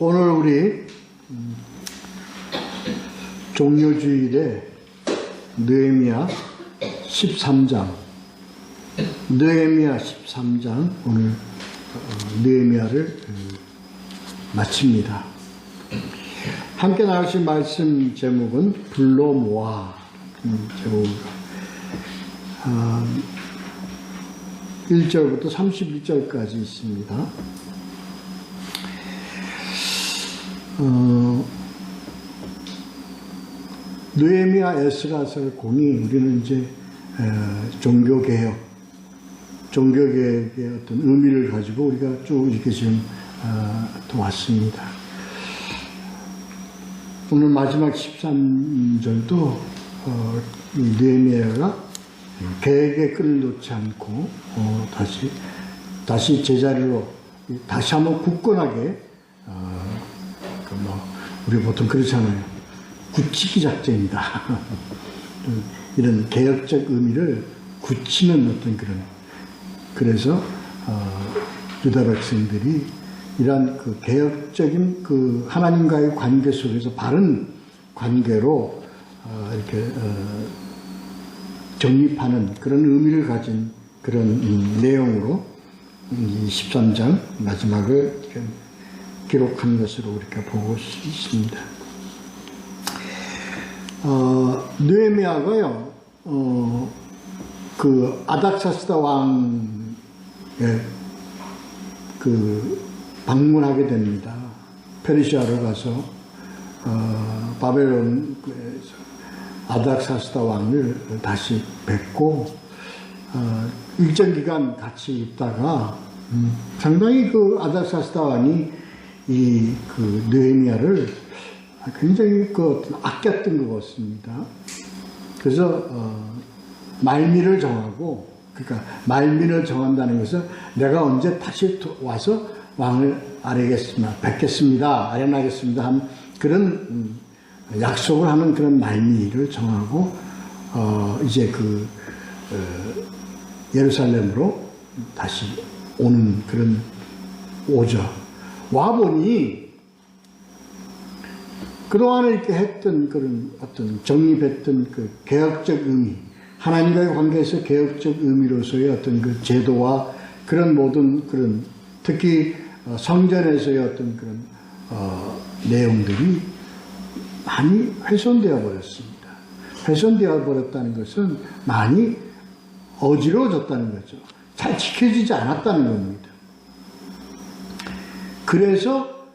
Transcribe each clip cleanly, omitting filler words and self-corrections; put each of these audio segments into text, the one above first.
오늘 우리 종료주일에 느헤미야 13장 오늘 느헤미야를 마칩니다. 함께 나누신 말씀 제목은 불러 모아 제목입니다. 1절부터 31절까지 있습니다. 느헤미야, 에스라서 공이 우리는 이제 종교개혁의 어떤 의미를 가지고 우리가 쭉 이렇게 지금 또 왔습니다. 오늘 마지막 13절도 느헤미야가 계획의 끈을 놓지 않고 다시 제자리로 다시 한번 굳건하게 우리 보통 그렇잖아요. 굳히기 작전이다. 이런 개혁적 의미를 굳히는 어떤 그래서 유다 백성들이 이러한 그 개혁적인 그 하나님과의 관계 속에서 바른 관계로 이렇게 정립하는 그런 의미를 가진 그런 내용으로 이 13장 마지막을 기록한 것으로 우리가 보고 있습니다. 느헤미야가요, 그 아닥사스다 왕에 방문하게 됩니다. 페르시아로 가서 바벨론에서 아닥사스다 왕을 다시 뵙고 일정 기간 같이 있다가 상당히 그 아닥사스다 왕이 그 느헤미야를 굉장히 아꼈던 것 같습니다. 그래서 말미를 정하고, 그러니까 말미를 정한다는 것은 내가 언제 다시 와서 왕을 뵙겠습니다, 아련하겠습니다 한 그런 약속을 하는 그런 말미를 정하고 이제 예루살렘으로 다시 오는 그런 오죠. 와보니 그동안에 이렇게 했던 그런 어떤 정립했던 그 개혁적 의미, 하나님과의 관계에서 개혁적 의미로서의 어떤 그 제도와 그런 모든 그런 특히 성전에서의 어떤 그런 내용들이 많이 훼손되어 버렸습니다. 훼손되어 버렸다는 것은 많이 어지러워졌다는 거죠. 잘 지켜지지 않았다는 겁니다. 그래서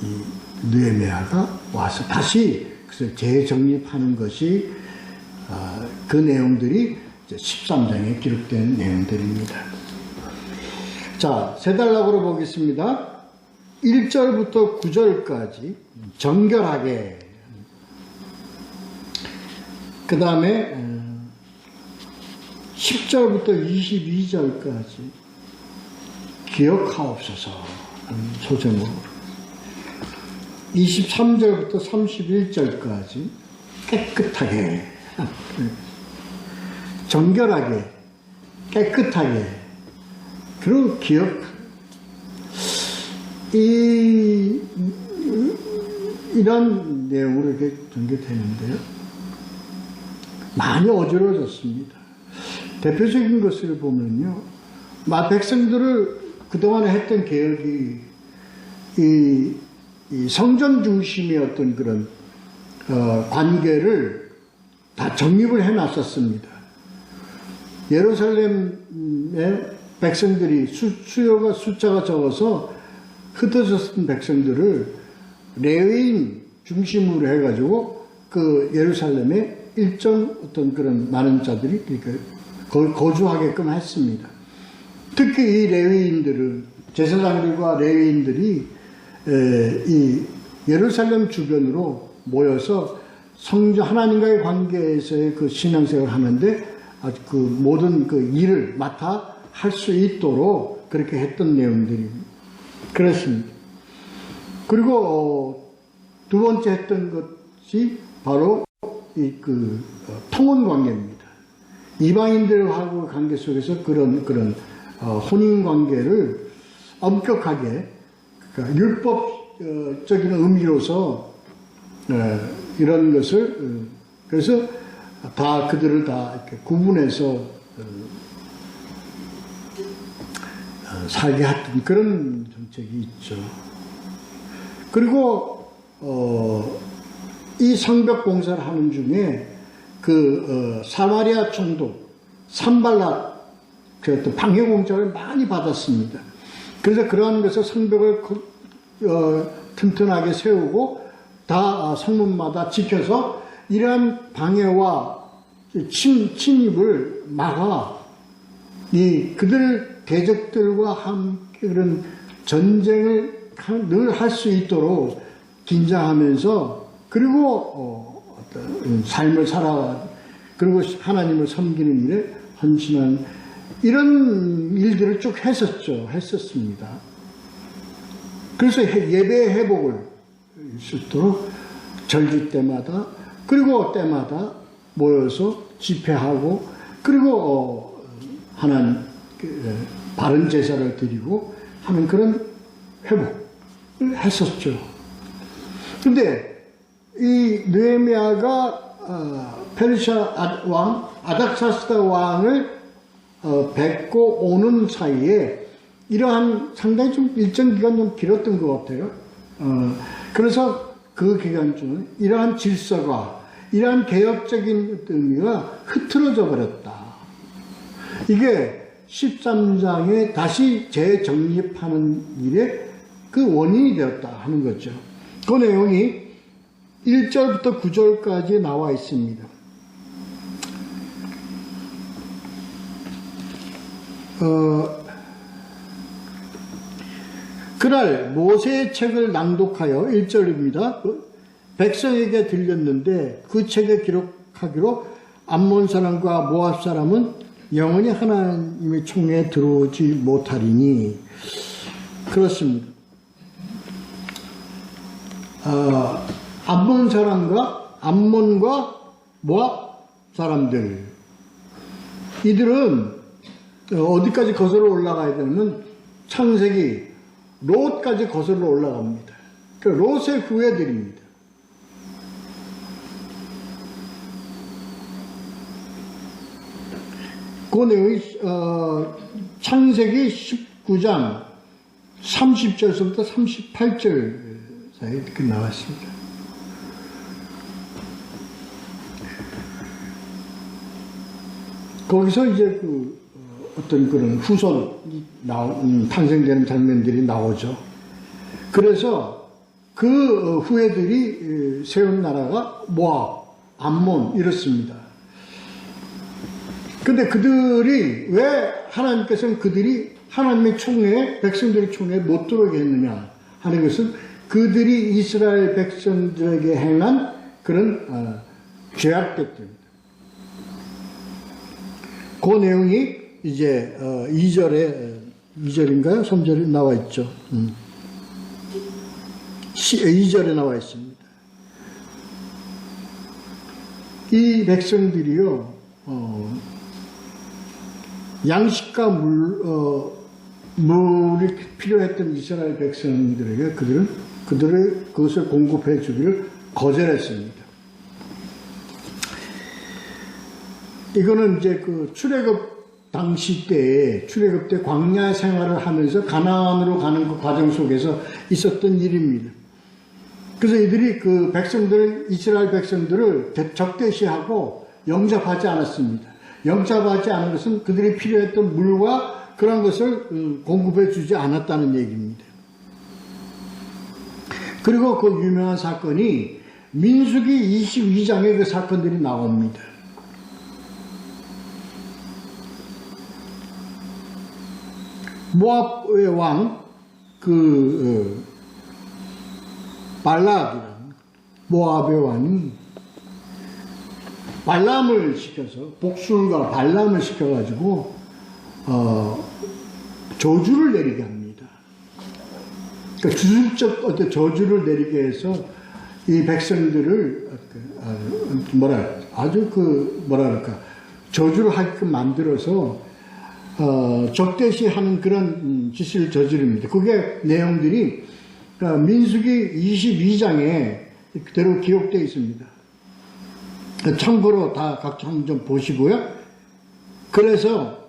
이 느헤미야가 와서 다시 재정립하는 것이 그 내용들이 13장에 기록된 내용들입니다. 자, 세 단락으로 보겠습니다. 1절부터 9절까지 정결하게, 그 다음에 10절부터 22절까지 기억하옵소서 소제목으로, 23절부터 31절까지 깨끗하게, 정결하게, 깨끗하게, 그리고 이런 내용으로 이렇게 전개되는데요. 많이 어지러워졌습니다. 대표적인 것을 보면요, 백성들을 그동안에 했던 개혁이 이 성전 중심의 어떤 그런 관계를 다 정립을 해놨었습니다. 예루살렘의 백성들이 숫자가 적어서 흩어졌던 백성들을 레위인 중심으로 해가지고 그 예루살렘에 일정 어떤 그런 많은 자들이 거주하게끔 했습니다. 특히 이 레위인들을, 제사장들과 레위인들이 이 예루살렘 주변으로 모여서 성전 하나님과의 관계에서의 그 신앙생활을 하는데 그 모든 그 일을 맡아 할 수 있도록 그렇게 했던 내용들이 그렇습니다. 그리고 두 번째 했던 것이 바로 통혼 관계입니다. 이방인들하고 관계 속에서 그런 혼인 관계를 엄격하게 그러니까 율법적인 의미로서 이런 것을 그래서 다 그들을 다 이렇게 구분해서 살게 했던 그런 정책이 있죠. 그리고 이 성벽 공사를 하는 중에 그 사마리아 총독 산발락 그 방해 공작을 많이 받았습니다. 그래서 그러한 것을 성벽을 튼튼하게 세우고 다 성문마다 지켜서 이러한 방해와 침입을 막아 그들 대적들과 함께 그런 전쟁을 늘 할 수 있도록 긴장하면서 그리고 삶을 살아 그리고 하나님을 섬기는 일에 헌신한 이런 일들을 쭉 했었습니다. 그래서 예배 회복을 수 있도록 절기 때마다 그리고 때마다 모여서 집회하고 그리고 하나님 바른 제사를 드리고 하는 그런 회복을 했었죠. 그런데 이 느헤미야가 페르시아 왕 아닥사스다 왕을 뵙고 오는 사이에 이러한 상당히 좀 일정 기간 좀 길었던 것 같아요. 그래서 그 기간 중에 이러한 질서가 이러한 개혁적인 의미가 흐트러져 버렸다. 이게 13장에 다시 재정립하는 일에 그 원인이 되었다 하는 거죠. 그 내용이 1절부터 9절까지 나와 있습니다. 그날 모세의 책을 낭독하여 1절입니다. 백성에게 들렸는데 그 책에 기록하기로 암몬 사람과 모압 사람은 영원히 하나님의 총에 들어오지 못하리니 그렇습니다. 암몬과 모압 사람들 이들은 어디까지 거슬러 올라가야 되냐면 창세기 롯까지 거슬러 올라갑니다. 그러니까 롯의 후예들입니다. 그 내용이 창세기 19장 30절부터 38절 사이에 이렇게 나왔습니다. 거기서 이제 어떤 그런 후손이 탄생되는 장면들이 나오죠. 그래서 그 후예들이 세운 나라가 모압, 암몬 이렇습니다. 근데 그들이 왜 하나님께서는 그들이 하나님의 총회에 백성들의 총회에 못 들어오게 했느냐 하는 것은 그들이 이스라엘 백성들에게 행한 그런 죄악들 때문입니다. 그 내용이 이제 2절인가요? 3절에 나와 있죠. 2절에 나와 있습니다. 이 백성들이요 양식과 물이 필요했던 이스라엘 백성들에게 그들을 그것을 공급해 주기를 거절했습니다. 이거는 이제 그 출애굽 당시 때에 출애굽 때 광야 생활을 하면서 가나안으로 가는 그 과정 속에서 있었던 일입니다. 그래서 이들이 그 이스라엘 백성들을 적대시하고 영접하지 않았습니다. 영접하지 않은 것은 그들이 필요했던 물과 그런 것을 공급해 주지 않았다는 얘기입니다. 그리고 그 유명한 사건이 민수기 22장에 그 사건들이 나옵니다. 모압의 왕 발락이라는 모압의 왕이 발람을 시켜서 복술과 발람을 시켜가지고 저주를 내리게 합니다. 그러니까 주술적 어떤 저주를 내리게 해서 이 백성들을 저주를 하게끔 만들어서 적대시하는 그런 짓을 저지릅니다. 그게 내용들이 민수기 22장에 그대로 기록되어 있습니다. 참고로 다 각자 좀 보시고요. 그래서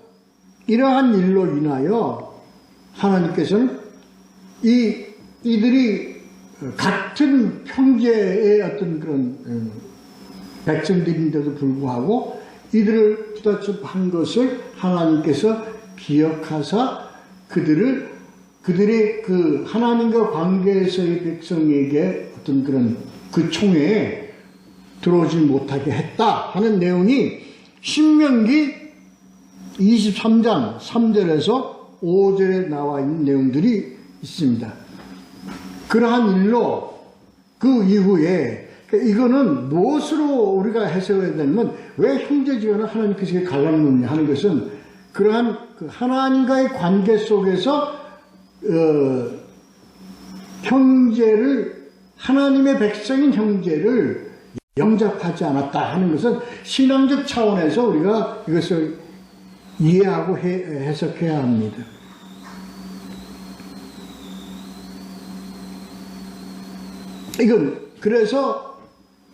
이러한 일로 인하여 하나님께서는 이들이 같은 형제의 어떤 그런 백성들인데도 불구하고 이들을 부다집한 것을 하나님께서 기억하사 그들의 그 하나님과 관계에서의 백성에게 어떤 그런 그 총회에 들어오지 못하게 했다 하는 내용이 신명기 23장 3절에서 5절에 나와 있는 내용들이 있습니다. 그러한 일로 그 이후에 이거는 무엇으로 우리가 해석해야 되냐면 왜 형제지간을 하나님께서 갈라놓느냐 하는 것은 그러한 그 하나님과의 관계 속에서 형제를 하나님의 백성인 형제를 영접하지 않았다 하는 것은 신앙적 차원에서 우리가 이것을 이해하고 해석해야 합니다. 이건 그래서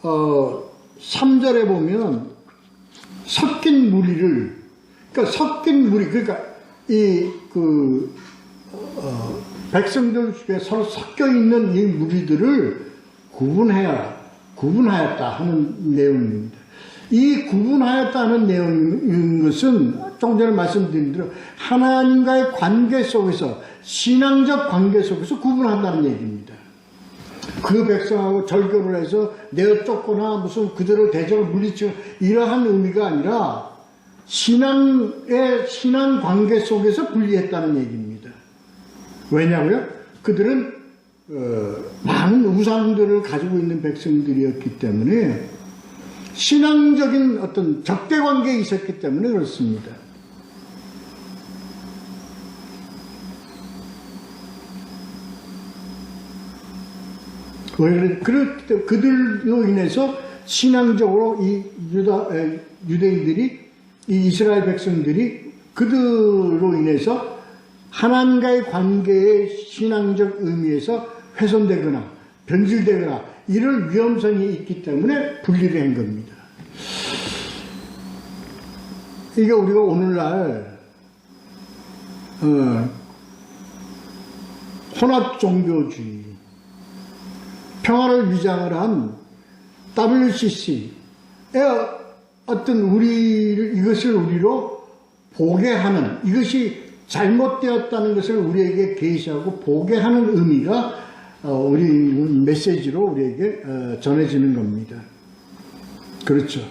3절에 보면 섞인 무리를 그러니까 백성들 중에 서로 섞여 있는 이 무리들을 구분하였다 하는 내용입니다. 이 구분하였다는 내용인 것은 조금 전에 말씀드린 대로 하나님과의 관계 속에서 신앙적 관계 속에서 구분한다는 얘기입니다. 그 백성하고 절교를 해서 내어 쫓거나 무슨 그들을 대적을 물리치고 이러한 의미가 아니라 신앙 관계 속에서 분리했다는 얘기입니다. 왜냐고요? 그들은 많은 우상들을 가지고 있는 백성들이었기 때문에 신앙적인 어떤 적대 관계에 있었기 때문에 그렇습니다. 그들로 인해서 신앙적으로 이 유대인들이 이 이스라엘 백성들이 그들로 인해서 하나님과의 관계의 신앙적 의미에서 훼손되거나 변질되거나 이럴 위험성이 있기 때문에 분리를 한 겁니다. 이게 우리가 오늘날 혼합 종교주의, 평화를 위장을 한 WCC의 어떤 이것을 우리로 보게 하는, 이것이 잘못되었다는 것을 우리에게 계시하고 보게 하는 의미가 우리 메시지로 우리에게 전해지는 겁니다. 그렇죠.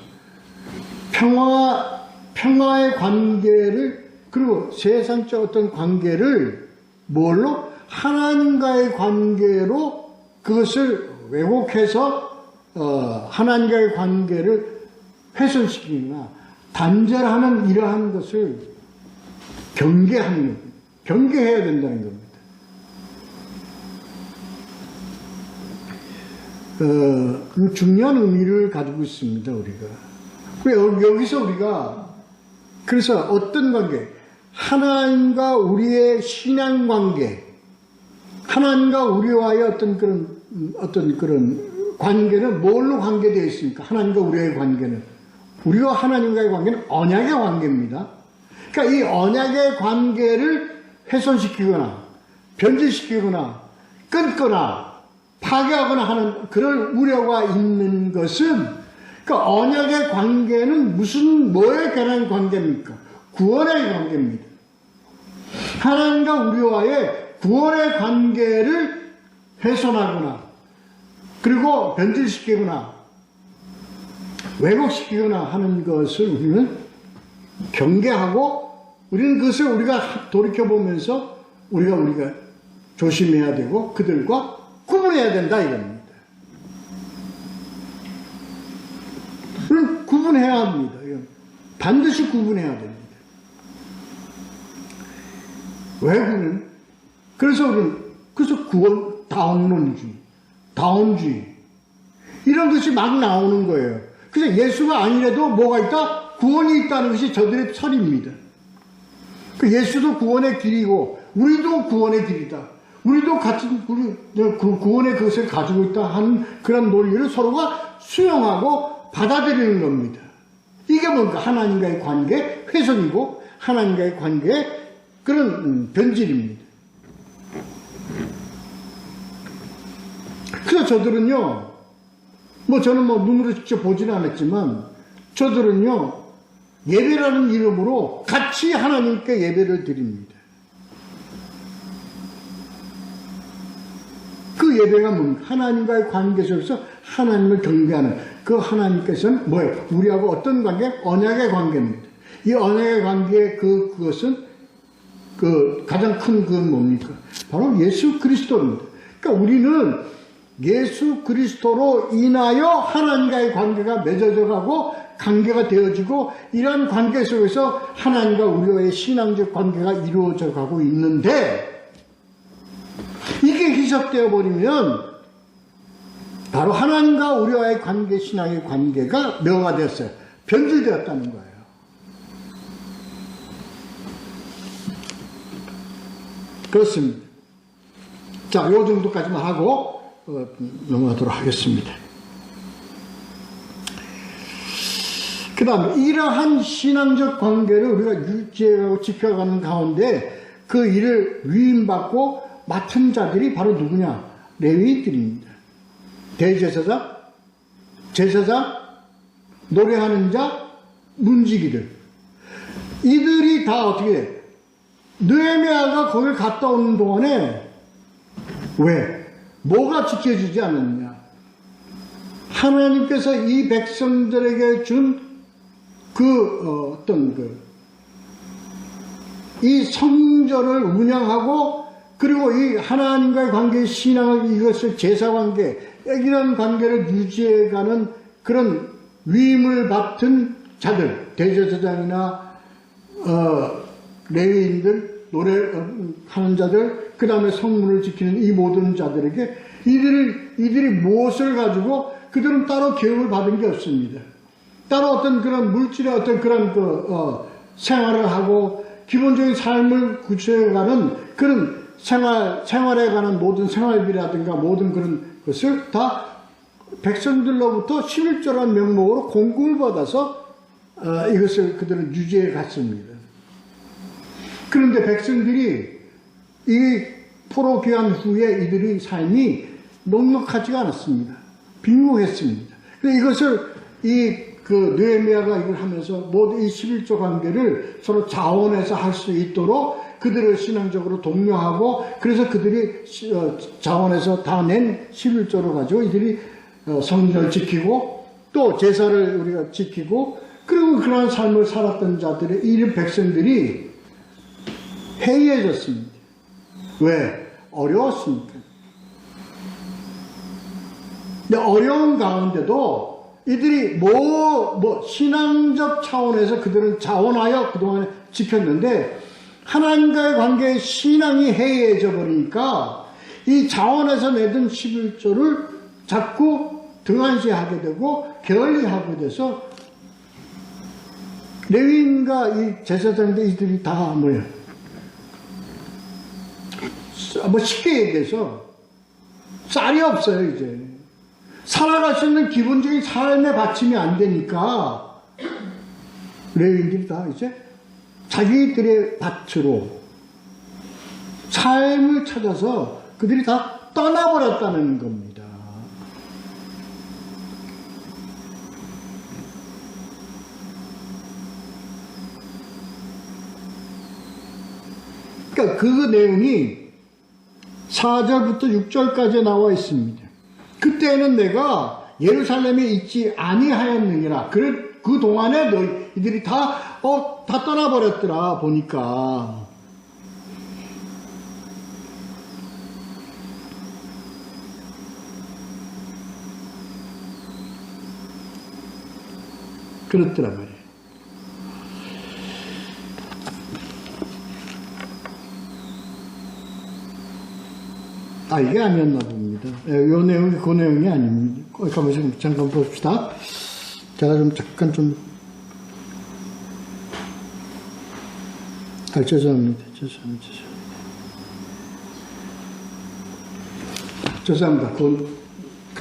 평화의 관계를, 그리고 세상적 어떤 관계를 뭘로? 하나님과의 관계로 그것을 왜곡해서 하나님과의 관계를 훼손시키거나 단절하는 이러한 것을 경계하는 겁니다. 경계해야 된다는 겁니다. 중요한 의미를 가지고 있습니다, 우리가. 여기서 우리가, 그래서 어떤 관계, 하나님과 우리의 신앙 관계, 하나님과 우리와의 어떤 그런 관계는 뭘로 관계되어 있습니까? 하나님과 우리의 관계는. 우리와 하나님과의 관계는 언약의 관계입니다. 그러니까 이 언약의 관계를 훼손시키거나, 변질시키거나, 끊거나, 파괴하거나 하는 그런 우려가 있는 것은, 그 언약의 관계는 뭐에 관한 관계입니까? 구원의 관계입니다. 하나님과 우리와의 구원의 관계를 훼손하거나, 그리고 변질시키거나, 왜곡시키거나 하는 것을 우리는 경계하고, 우리는 그것을 우리가 돌이켜보면서 우리가 조심해야 되고, 그들과 구분해야 된다, 이겁니다. 우리는 구분해야 합니다. 반드시 구분해야 됩니다. 왜 그러면? 그래서 구원, 다운주의, 이런 것이 막 나오는 거예요. 그래서 예수가 아니라도 뭐가 있다? 구원이 있다는 것이 저들의 설입니다. 예수도 구원의 길이고, 우리도 구원의 길이다. 우리도 같은 구원의 그것을 가지고 있다 하는 그런 논리를 서로가 수용하고 받아들이는 겁니다. 이게 뭔가 하나님과의 관계 훼손이고 하나님과의 관계의 그런 변질입니다. 그래서 저들은요, 저는 눈으로 직접 보지는 않았지만 저들은요, 예배라는 이름으로 같이 하나님께 예배를 드립니다. 그 예배가 뭡니까? 하나님과의 관계 속에서 하나님을 경배하는 그 하나님께서는 뭐예요? 우리하고 어떤 관계? 언약의 관계입니다. 이 언약의 관계의 그것은 가장 큰 그건 뭡니까? 바로 예수 그리스도입니다. 그러니까 우리는 예수 그리스도로 인하여 하나님과의 관계가 맺어져 가고 관계가 되어지고 이러한 관계 속에서 하나님과 우리와의 신앙적 관계가 이루어져 가고 있는데 이게 희석되어 버리면 바로 하나님과 우리와의 관계, 신앙의 관계가 묘가 됐어요. 변질되었다는 거예요. 그렇습니다. 자, 요 정도까지만 하고 넘어가도록 하겠습니다. 그 다음에 이러한 신앙적 관계를 우리가 유지하고 지켜가는 가운데 그 일을 위임받고 맡은 자들이 바로 누구냐? 레위인들입니다. 대제사장, 제사장, 노래하는 자, 문지기들. 이들이 다 어떻게 해? 느헤미야가 거길 갔다 오는 동안에 왜? 뭐가 지켜지지 않았냐? 하나님께서 이 백성들에게 준 이 성전을 운영하고 그리고 이 하나님과의 관계, 신앙을 이것을 제사관계, 이런 관계를 유지해가는 그런 위임을 맡은 자들, 대제사장이나 레위인들, 노래하는 자들, 그 다음에 성문을 지키는 이 모든 자들에게 이들이 무엇을 가지고 그들은 따로 교육을 받은 게 없습니다. 따로 어떤 그런 물질의 어떤 그런 생활을 하고 기본적인 삶을 구체해가는 그런 생활에 관한 모든 생활비라든가 모든 그런 것을 다 백성들로부터 11조라는 명목으로 공급을 받아서 이것을 그들은 유지해 갔습니다. 그런데 백성들이 이 포로 귀환 후에 이들의 삶이 넉넉하지가 않았습니다. 빈곤했습니다. 이것을 느헤미야가 이걸 하면서 모두 이 11조 관계를 서로 자원해서 할 수 있도록 그들을 신앙적으로 독려하고 그래서 그들이 자원해서 다 낸 11조를 가지고 이들이 성전을 지키고 또 제사를 우리가 지키고 그리고 그러한 삶을 살았던 자들의 이런 백성들이 해이해졌습니다. 왜? 어려웠으니까. 근데 어려운 가운데도 이들이 신앙적 차원에서 그들은 자원하여 그동안에 지켰는데 하나님과의 관계에 신앙이 해이해져 버리니까 이 자원에서 내던 11조를 자꾸 등한시하게 되고 게을리하게 돼서 레위인과 이 제사장들 이들이 다 쉽게 얘기해서 쌀이 없어요. 이제 살아갈 수 있는 기본적인 삶의 받침이 안 되니까 레위인들이 다 이제 자기들의 밭으로 삶을 찾아서 그들이 다 떠나버렸다는 겁니다. 그러니까 그 내용이 4절부터 6절까지 나와 있습니다. 그때는 내가 예루살렘에 있지 아니하였느니라. 그 동안에 너희들이 다 떠나버렸더라 보니까. 그렇더라 말이에요. 이게 아니었나 봅니다. 이 내용이 그 내용이 아닙니다. 잠깐 봅시다. 제가 죄송합니다. 죄송합니다. 그건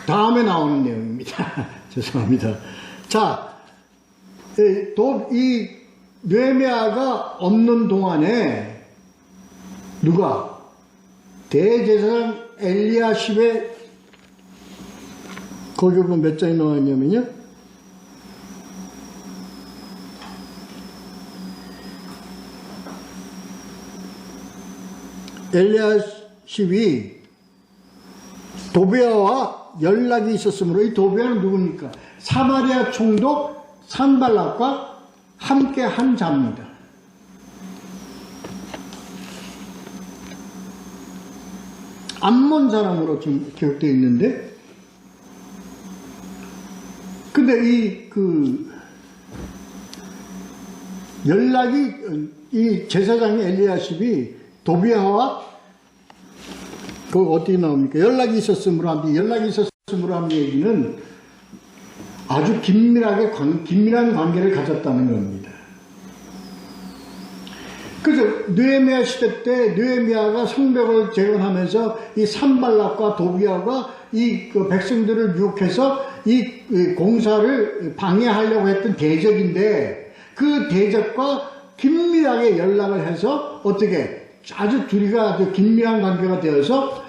다음에 나오는 내용입니다. 죄송합니다. 자, 이 느헤미야가 없는 동안에 누가 대제사장 엘리야십의 거기 보면 몇 장이 나왔냐면요. 엘리야십이 도비아와 연락이 있었으므로, 이 도비아는 누굽니까? 사마리아 총독 산발락과 함께 한 자입니다. 암몬 사람으로 지금 기록되어 있는데, 근데 연락이, 이 제사장의 엘리야십이 도비아와 어떻게 나옵니까? 연락이 있었으므로 하는 얘기는 아주 긴밀한 관계를 가졌다는 겁니다. 그래서 느헤미야 시대 때 느헤미야가 성벽을 재건하면서 이 산발락과 도비아가 이 백성들을 유혹해서 이 공사를 방해하려고 했던 대적인데, 그 대적과 긴밀하게 연락을 해서 어떻게 아주 둘이가 아주 긴밀한 관계가 되어서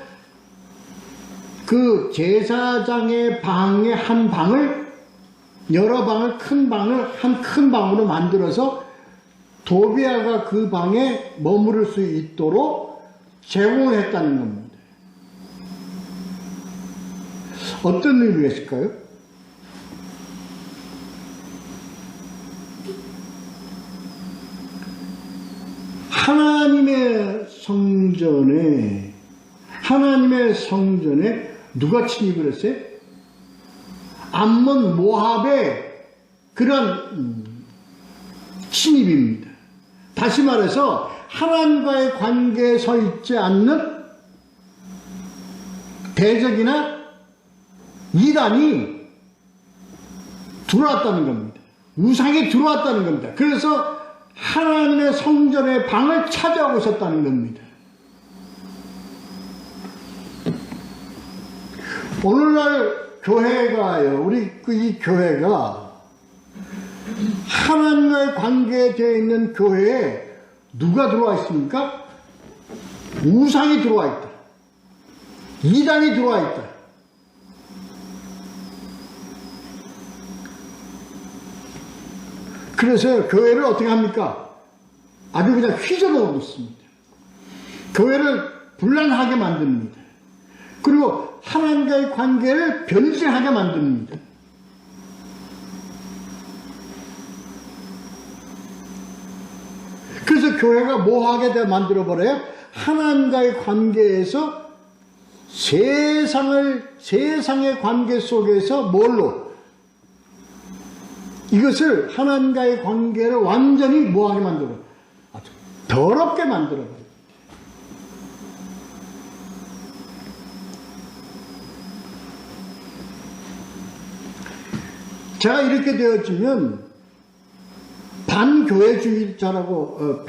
그 제사장의 방의 한 방을, 여러 방을, 큰 방으로 만들어서 도비아가 그 방에 머무를 수 있도록 제공을 했다는 겁니다. 어떤 의미가 있을까요? 하나님의 성전에 누가 침입을 했어요? 암몬 모압의 그런 침입입니다. 다시 말해서 하나님과의 관계에 서 있지 않는 대적이나 이단이 들어왔다는 겁니다. 우상이 들어왔다는 겁니다. 그래서 하나님의 성전의 방을 차지하고 있었다는 겁니다. 오늘날 교회가요, 이 교회가 하나님과의 관계에 되어 있는 교회에 누가 들어와 있습니까? 우상이 들어와 있다. 이단이 들어와 있다. 그래서 교회를 어떻게 합니까? 아주 그냥 휘저어 놓습니다. 교회를 불안하게 만듭니다. 그리고 하나님과의 관계를 변질하게 만듭니다. 그래서 교회가 뭐하게 만들어버려요? 하나님과의 관계에서 세상의 관계 속에서 뭘로? 이것을 하나님과의 관계를 완전히 뭐하게 만들어? 아주 더럽게 만들어버려요. 제가 이렇게 되어지면 반교회주의자라고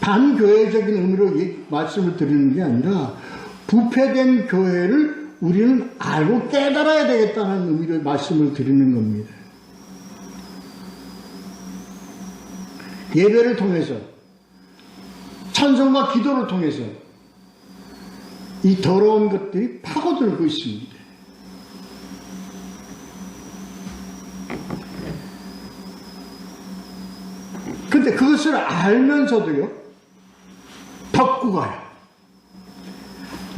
반교회적인 의미로 말씀을 드리는 게 아니라 부패된 교회를 우리는 알고 깨달아야 되겠다는 의미로 말씀을 드리는 겁니다. 예배를 통해서, 찬송과 기도를 통해서 이 더러운 것들이 파고들고 있습니다. 근데 그것을 알면서도요, 덮고 가요.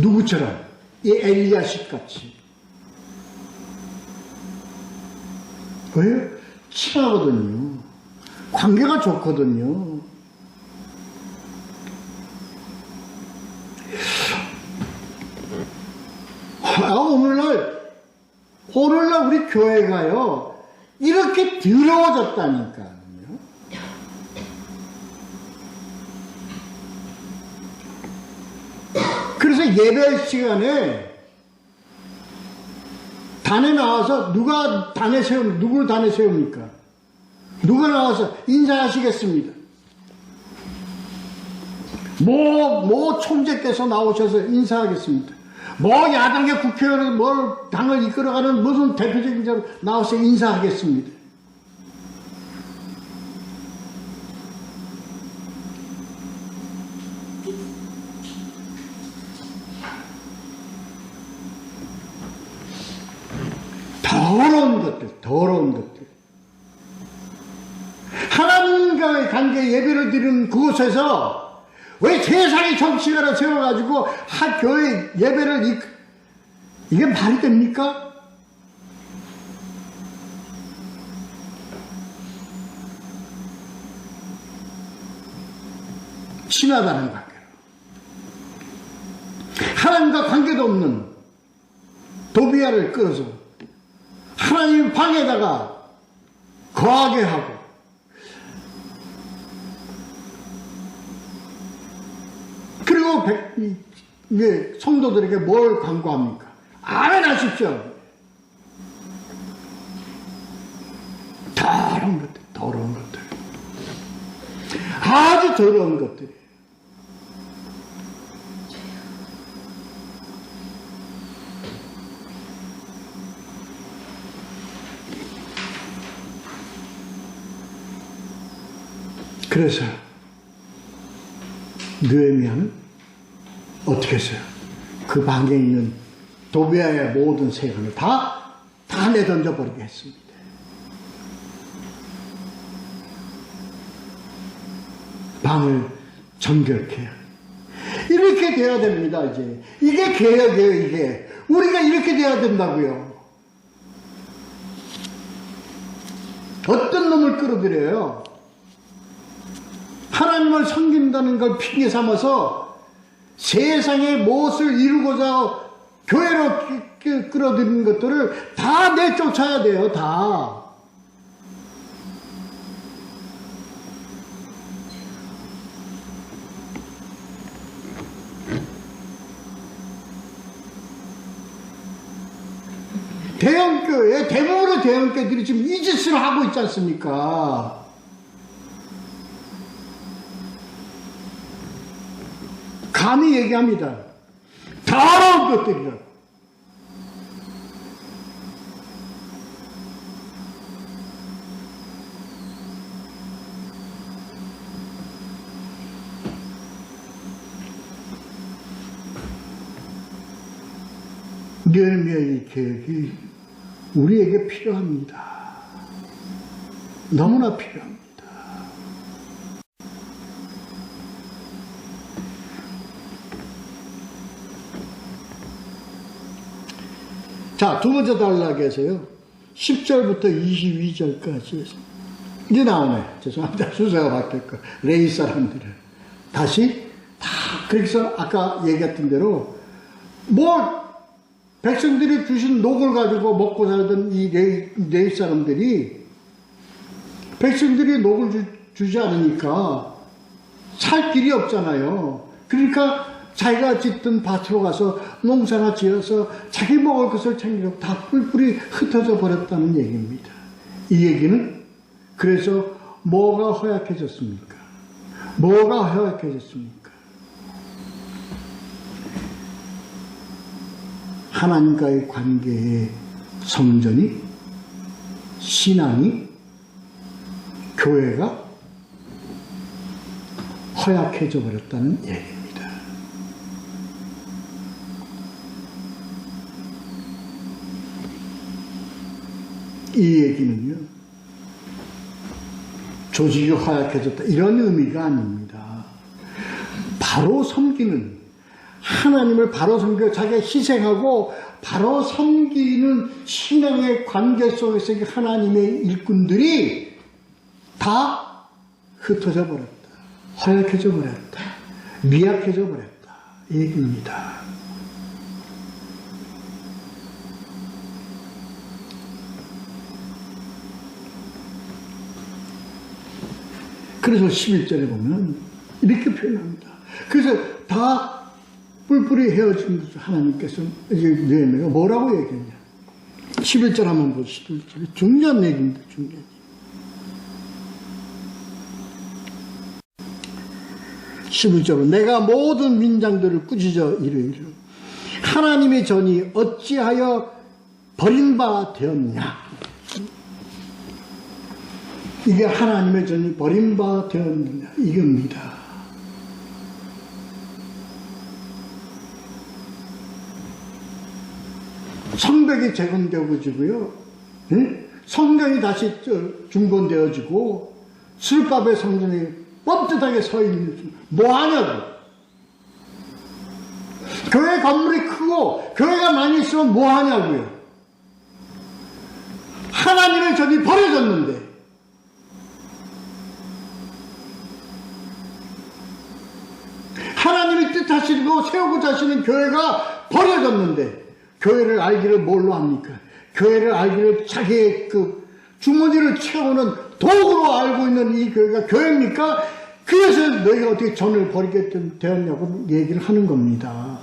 누구처럼? 이 엘리야십 같이. 왜요? 친하거든요. 관계가 좋거든요. 오늘날 우리 교회가요, 이렇게 더러워졌다니까요. 그래서 예배 시간에 단에 나와서 누구를 단에 세웁니까? 누가 나와서 인사하시겠습니다. 모 총재께서 나오셔서 인사하겠습니다. 뭐 야당의 국회의원은 뭘 당을 이끌어가는 무슨 대표적인 자로 나와서 인사하겠습니다. 더러운 것들. 하나님과의 관계 예배를 드리는 그곳에서 왜 세상의 정치가를 세워가지고 교회 예배를 이게 말이 됩니까? 신하다는 관계로 하나님과 관계도 없는 도비아를 끌어서 하나님 방에다가 거하게 하고 그리고 성도들에게 뭘 광고합니까? 아멘 하십시오. 더러운 것들. 아주 더러운 것들. 그래서 느헤미야는 어떻게 했어요? 그 방에 있는 도비아의 모든 세금을 다 내던져 버리게 했습니다. 방을 정결케 해요. 이렇게 돼야 됩니다. 이제 이게 개혁이에요. 이게 우리가 이렇게 돼야 된다고요. 어떤 놈을 끌어들여요? 하나님을 섬긴다는 걸 핑계 삼아서 세상의 무엇을 이루고자 교회로 끌어들이는 것들을 다 내쫓아야 돼요. 다. 대형교회, 대부분의 대형교회들이 지금 이 짓을 하고 있지 않습니까? 감히 얘기합니다. 더러운 것들이라고. 느헤미야의 개혁이 우리에게 필요합니다. 너무나 필요합니다. 자, 두 번째 단락에서요. 10절부터 22절까지 이제 나오네. 죄송합니다. 순서가 바뀌었고 레위 사람들은 다시 다 그래서 아까 얘기했던 대로 백성들이 주신 녹을 가지고 먹고 살던 이 레위 사람들이 백성들이 녹을 주지 않으니까 살 길이 없잖아요. 그러니까 자기가 짓던 밭으로 가서 농사나 지어서 자기 먹을 것을 챙기려고 다 뿔뿔이 흩어져 버렸다는 얘기입니다. 이 얘기는 그래서 뭐가 허약해졌습니까? 뭐가 허약해졌습니까? 하나님과의 관계의 성전이, 신앙이, 교회가 허약해져 버렸다는 얘기입니다. 이 얘기는요, 조직이 허약해졌다 이런 의미가 아닙니다. 바로 섬기는, 하나님을 바로 섬겨 자기가 희생하고 바로 섬기는 신앙의 관계 속에서 하나님의 일꾼들이 다 흩어져 버렸다. 허약해져 버렸다. 미약해져 버렸다. 이 얘기입니다. 그래서 11절에 보면 이렇게 표현합니다. 그래서 다 뿔뿔이 헤어진 하나님께서 느헤미야가 뭐라고 얘기했냐. 11절 한번 보시죠. 중요한 얘기입니다. 중요한 얘기. 11절은 내가 모든 민장들을 꾸짖어 이르기를 하나님의 전이 어찌하여 버린 바 되었냐. 이게 하나님의 전이 버린 바 되었느냐 이겁니다. 성벽이 재건되어지고요, 성전이 다시 중건되어지고 스룹바벨 성전이 뻣뻣하게 서 있는, 뭐하냐고. 교회 건물이 크고 교회가 많이 있으면 뭐하냐고요. 하나님의 전이 버려졌는데, 하나님이 뜻하시고 세우고자 하시는 교회가 버려졌는데, 교회를 알기를 뭘로 합니까? 교회를 알기를 자기의 그 주머니를 채우는 도구로 알고 있는 이 교회가 교회입니까? 그래서 너희가 어떻게 전을 버리게 되었냐고 얘기를 하는 겁니다.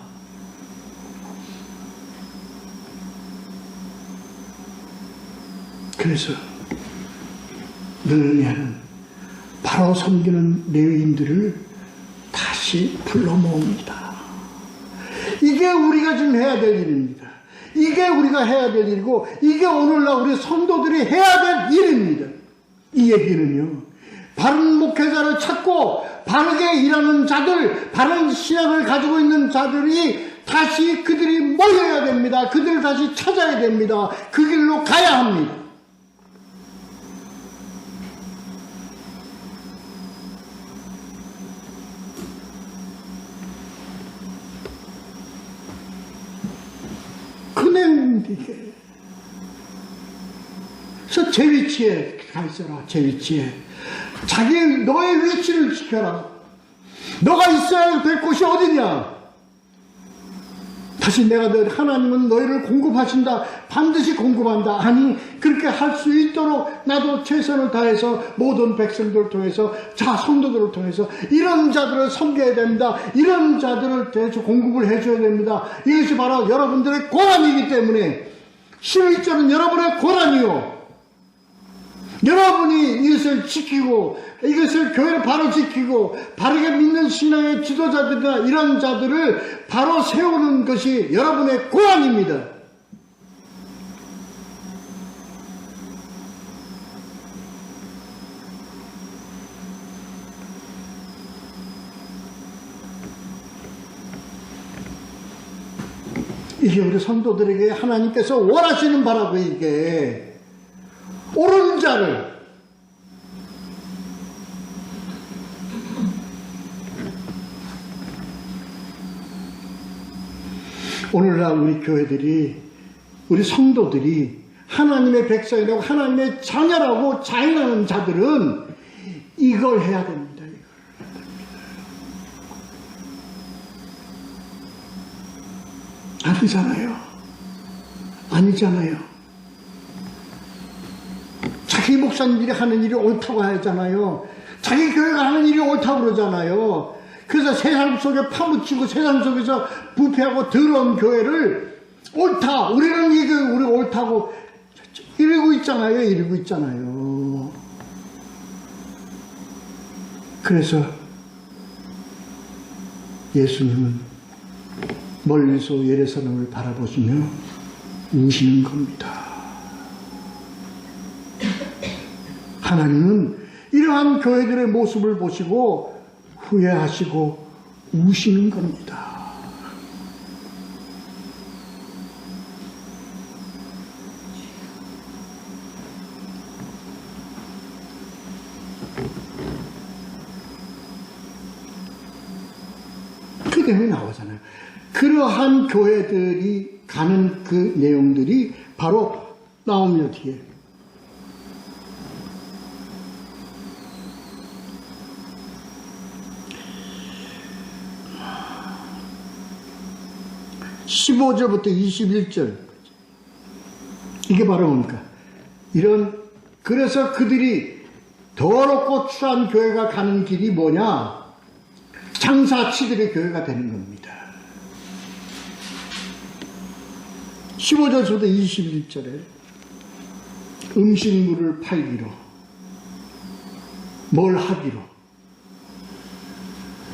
그래서 느헤미야는 바로 섬기는 레위인들을 다시 불러 모읍니다. 이게 우리가 지금 해야 될 일입니다. 이게 우리가 해야 될 일이고, 이게 오늘날 우리 성도들이 해야 될 일입니다. 이 얘기는요, 바른 목회자를 찾고 바르게 일하는 자들, 바른 신앙을 가지고 있는 자들이 다시 그들이 모여야 됩니다. 그들을 다시 찾아야 됩니다. 그 길로 가야 합니다. 그 내용인데 이게. 그래서 제 위치에 가 있어라. 제 위치에. 너의 위치를 지켜라. 너가 있어야 될 곳이 어디냐. 다시 내가 하나님은 너희를 공급하신다. 반드시 공급한다. 아니, 그렇게 할 수 있도록 나도 최선을 다해서 모든 백성들을 통해서, 성도들을 통해서 이런 자들을 섬겨야 됩니다. 이런 자들을 대해서 공급을 해줘야 됩니다. 이것이 바로 여러분들의 고난이기 때문에 11절은 여러분의 고난이요, 여러분이 이것을 지키고, 이것을 교회를 바로 지키고 바르게 믿는 신앙의 지도자들이나 이런 자들을 바로 세우는 것이 여러분의 고난입니다. 이게 우리 성도들에게 하나님께서 원하시는 바라고, 이게 옳은 자를, 오늘날 우리 교회들이, 우리 성도들이 하나님의 백성이라고, 하나님의 자녀라고 자인하는 자들은 이걸 해야 됩니다. 아니잖아요. 아니잖아요. 자기 목사님들이 하는 일이 옳다고 하잖아요. 자기 교회가 하는 일이 옳다고 그러잖아요. 그래서 세상 속에 파묻히고 세상 속에서 부패하고 더러운 교회를 옳다, 우리는 이게 우리 옳다고 이러고 있잖아요. 이러고 있잖아요. 그래서 예수님은 멀리서 예루살렘을 바라보시며 우시는 겁니다. 하나님은 이러한 교회들의 모습을 보시고 후회하시고 우시는 겁니다. 그 내용이 나오잖아요. 그러한 교회들이 가는 그 내용들이 바로 나옵니다. 뒤에 15절부터 21절. 이게 바로 뭡니까? 그래서 그들이 더럽고 추한 교회가 가는 길이 뭐냐? 장사치들의 교회가 되는 겁니다. 15절부터 21절에 음식물을 팔기로, 뭘 하기로,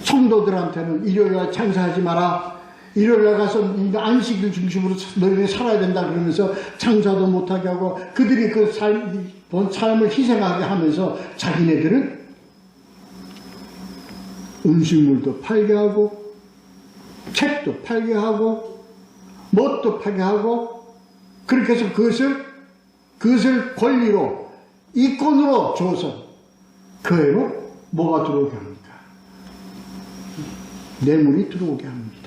성도들한테는 일요일날 장사하지 마라, 일요일 날 가서 안식일 중심으로 너희들이 살아야 된다 그러면서 장사도 못하게 하고 그들이 그 삶을 희생하게 하면서 자기네들은 음식물도 팔게 하고 책도 팔게 하고 뭣도 팔게 하고 그렇게 해서 그것을 권리로 이권으로 줘서 그 애로 뭐가 들어오게 합니까? 뇌물이 들어오게 합니다.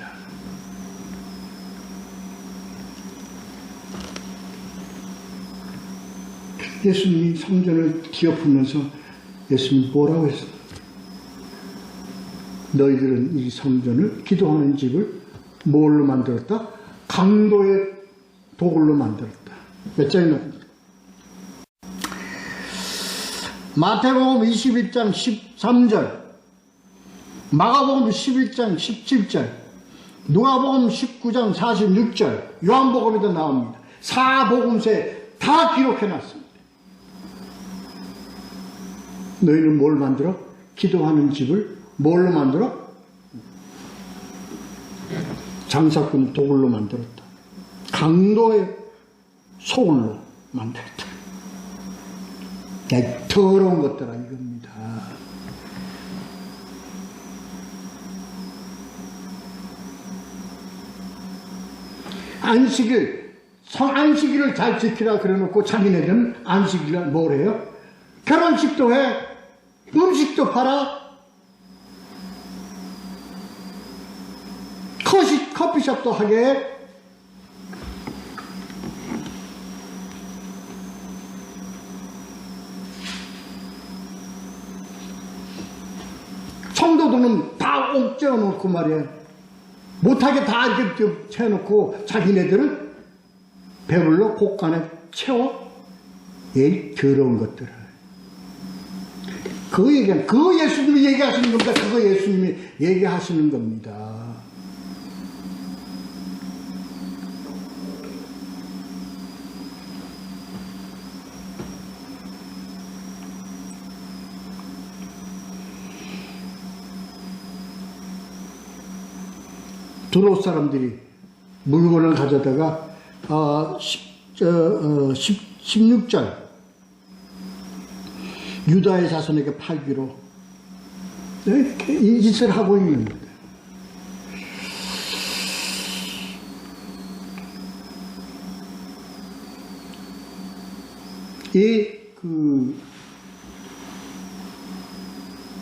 예수님이 성전을 뒤엎으면서 예수님이 뭐라고 했습니까? 너희들은 이 성전을 기도하는 집을 뭘로 만들었다? 강도의 도굴로 만들었다. 몇 장이나? 마태복음 21장 13절, 마가복음 11장 17절, 누가복음 19장 46절, 요한복음에도 나옵니다. 사복음서에 다 기록해놨습니다. 너희는 뭘 만들어? 기도하는 집을 뭘로 만들어? 장사꾼 도굴로 만들었다. 강도의 소굴로 만들었다. 더러운 것들아 이겁니다. 안식일을 잘 지키라 그래놓고 자기네들은 안식일을 뭘 해요? 결혼식도 해, 음식도 팔아, 커피숍도 하게 해. 성도들은 다 옥죄어 놓고 말이야. 못하게 다 이렇게 채워놓고 자기네들은 배불러 곳간에 채워. 이 더러운 것들을. 그 예수님이 얘기하시는 겁니다. 그거 예수님이 얘기하시는 겁니다. 두롯 사람들이 물건을 가져다가 16절 유다의 자손에게 팔기로 이렇게 이 짓을 하고 있는 거예요.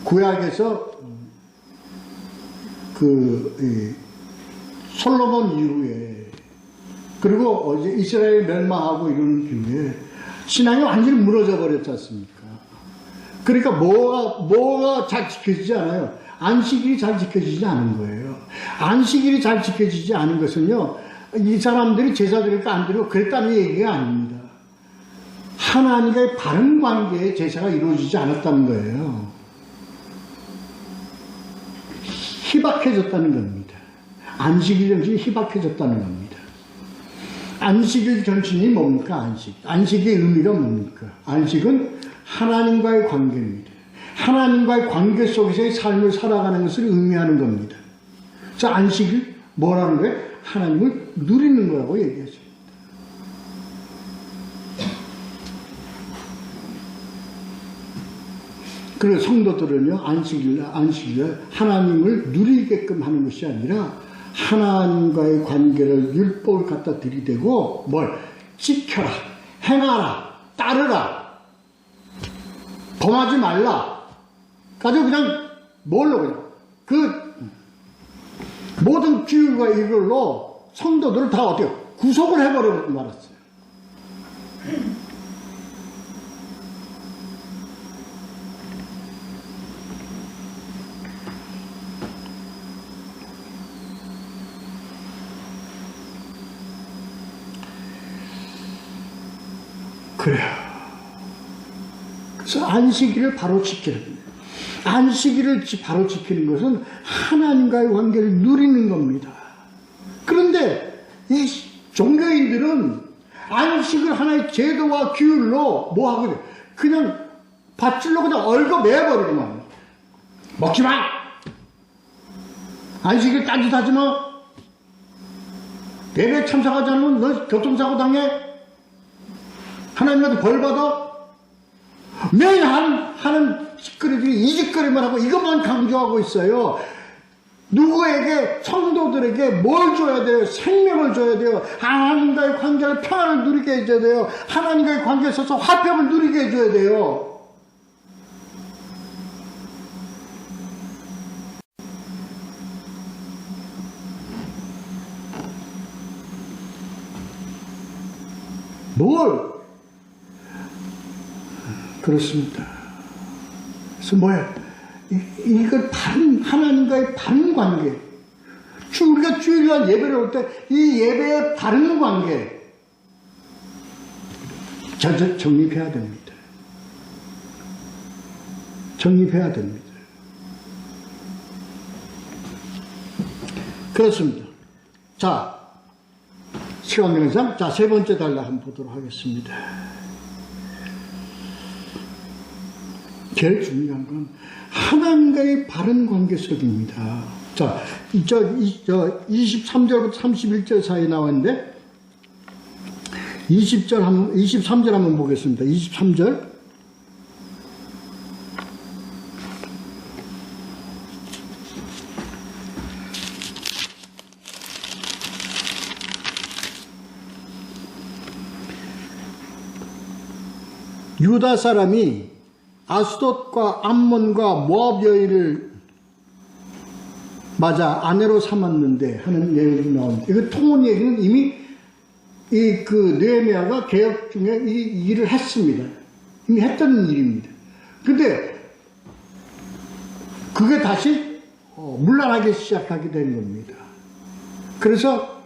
구약에서 솔로몬 이후에 그리고 이제 이스라엘 멸망하고 이런 이후에 신앙이 완전히 무너져 버렸지 않습니까? 그러니까 뭐가 잘 지켜지지 않아요. 안식일이 잘 지켜지지 않은 거예요. 안식일이 잘 지켜지지 않은 것은요, 이 사람들이 제사 드릴까 안 드리고 그랬다는 얘기가 아닙니다. 하나님과의 바른 관계에 제사가 이루어지지 않았다는 거예요. 희박해졌다는 겁니다. 안식일 정신이 희박해졌다는 겁니다. 안식일 정신이 뭡니까? 안식의 의미가 뭡니까? 안식은 하나님과의 관계입니다. 하나님과의 관계 속에서의 삶을 살아가는 것을 의미하는 겁니다. 자, 안식일 뭐라는 거예요? 하나님을 누리는 거라고 얘기하죠. 그래서 성도들은요, 안식일 하나님을 누리게끔 하는 것이 아니라 하나님과의 관계를 율법을 갖다 들이대고 뭘 지켜라, 행하라, 따르라, 범하지 말라. 가지고 그냥 뭘로 그냥 모든 규율과 이걸로 성도들을 다 어때요? 구속을 해버려 말았어요. 그래요. 그래서 안식일을 바로 지키는 거예요. 안식일을 바로 지키는 것은 하나님과의 관계를 누리는 겁니다. 그런데 이 종교인들은 안식을 하나의 제도와 규율로 뭐 하거든요. 그냥 밧줄로 그냥 얽어매버리고만. 먹지 마! 안식일 딴짓하지 마! 예배 참석하지 않으면 너 교통사고 당해? 하나님한테 벌 받아? 매일 하는 짓거리들이 이 짓거리만 하고 이것만 강조하고 있어요. 누구에게, 성도들에게 뭘 줘야 돼요? 생명을 줘야 돼요. 하나님과의 관계를, 평안을 누리게 해줘야 돼요. 하나님과의 관계에 있어서 화평을 누리게 해줘야 돼요. 뭘? 그렇습니다. 그래서 뭐야? 이걸 하나님과의 바른 관계. 우리가 주일날 예배를 올 때 이 예배의 바른 관계. 정립해야 됩니다. 정립해야 됩니다. 그렇습니다. 자, 시간 관계상, 자, 세 번째 단락 한번 보도록 하겠습니다. 제일 중요한 건 하나님과의 바른 관계 속입니다. 자, 23절부터 31절 사이에 나왔는데 23절 한번 보겠습니다. 23절. 유다 사람이 아스돗과 암몬과 모압 여인을 맞아 아내로 삼았는데 하는 내용이 나옵니다. 이거 통혼 얘기는 이미 느헤미야가 개혁 중에 이 일을 했습니다. 이미 했던 일입니다. 근데 그게 다시 문란하기 시작하게 된 겁니다. 그래서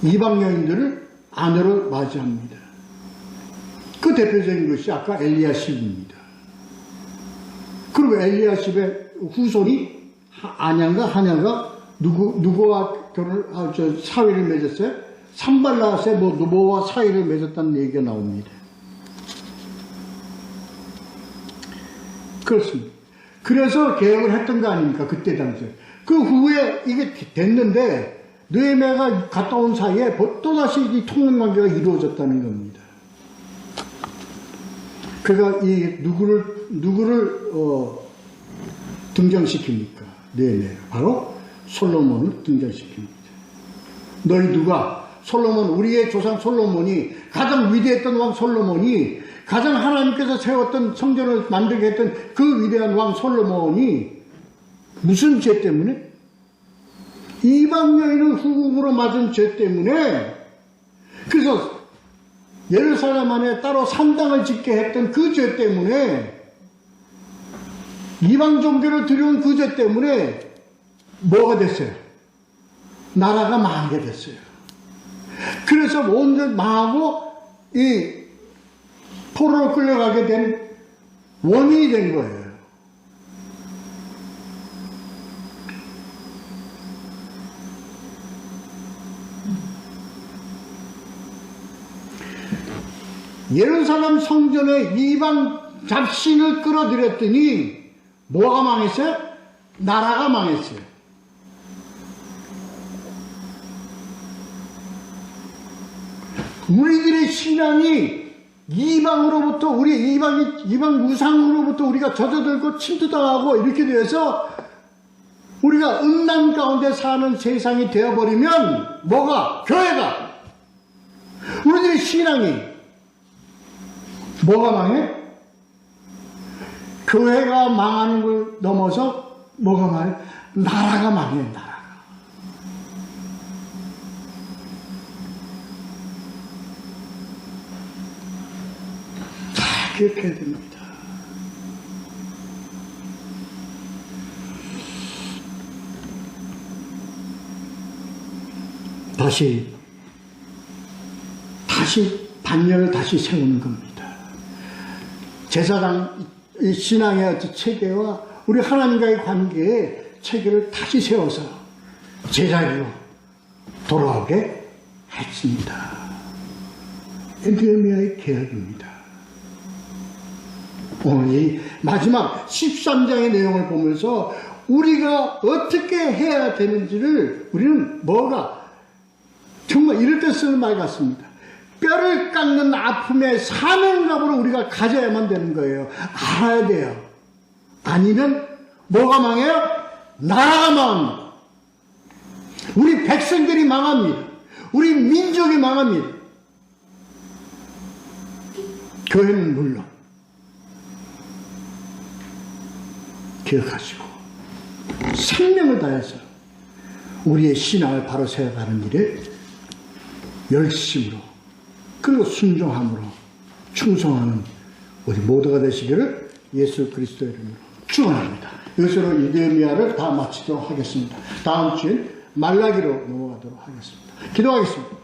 이방 여인들을 아내로 맞이합니다. 그 대표적인 것이 아까 엘리야십입니다. 그리고 엘리야십의 후손이 아냐가 하냐가 누구와 사위를 맺었어요? 산발랏의 누보와 사위를 맺었다는 얘기가 나옵니다. 그렇습니다. 그래서 개혁을 했던 거 아닙니까? 그때 당시에. 그 후에 이게 됐는데 느헤미야가 갔다 온 사이에 또다시 이 통혼관계가 이루어졌다는 겁니다. 그가 누구를 등장시킵니까? 네, 바로 솔로몬을 등장시킵니다. 너희 누가 솔로몬, 우리의 조상 솔로몬이, 가장 위대했던 왕 솔로몬이, 가장 하나님께서 세웠던 성전을 만들게 했던 그 위대한 왕 솔로몬이 무슨 죄 때문에? 이방 여인을 후궁으로 맞은 죄 때문에, 그래서 예루살렘 안에 따로 산당을 짓게 했던 그 죄 때문에, 이방 종교를 들여온 그 죄 때문에 뭐가 됐어요? 나라가 망하게 됐어요. 그래서 온전 망하고 이 포로로 끌려가게 된 원인이 된 거예요. 예루살렘 성전에 이방 잡신을 끌어들였더니 뭐가 망했어요? 나라가 망했어요. 우리들의 신앙이 이방으로부터, 우리 이방 우상으로부터 우리가 젖어들고 침투당하고 이렇게 돼서 우리가 음란 가운데 사는 세상이 되어버리면 뭐가? 교회가, 우리들의 신앙이 뭐가 망해? 교회가 망하는 걸 넘어서 뭐가 망해? 나라가 망해, 나라가. 잘 기억해야 됩니다. 다시 반열을 다시 세우는 겁니다. 제사장 신앙의 어떤 체계와 우리 하나님과의 관계의 체계를 다시 세워서 제자리로 돌아오게 했습니다. 느헤미야의 개혁입니다. 오늘 이 마지막 13장의 내용을 보면서 우리가 어떻게 해야 되는지를 우리는 뭐가 정말 이럴 때 쓰는 말 같습니다. 뼈를 깎는 아픔의 사명감으로 우리가 가져야만 되는 거예요. 알아야 돼요. 아니면 뭐가 망해요? 나라가 망합니다. 우리 백성들이 망합니다. 우리 민족이 망합니다. 교회는 물론 기억하시고 생명을 다해서 우리의 신앙을 바로 세워가는 일에 열심으로 그리고 순종함으로 충성하는 우리 모두가 되시기를 예수 그리스도의 이름으로 축원합니다. 이것으로 느헤미야를 다 마치도록 하겠습니다. 다음 주엔 말라기로 넘어가도록 하겠습니다. 기도하겠습니다.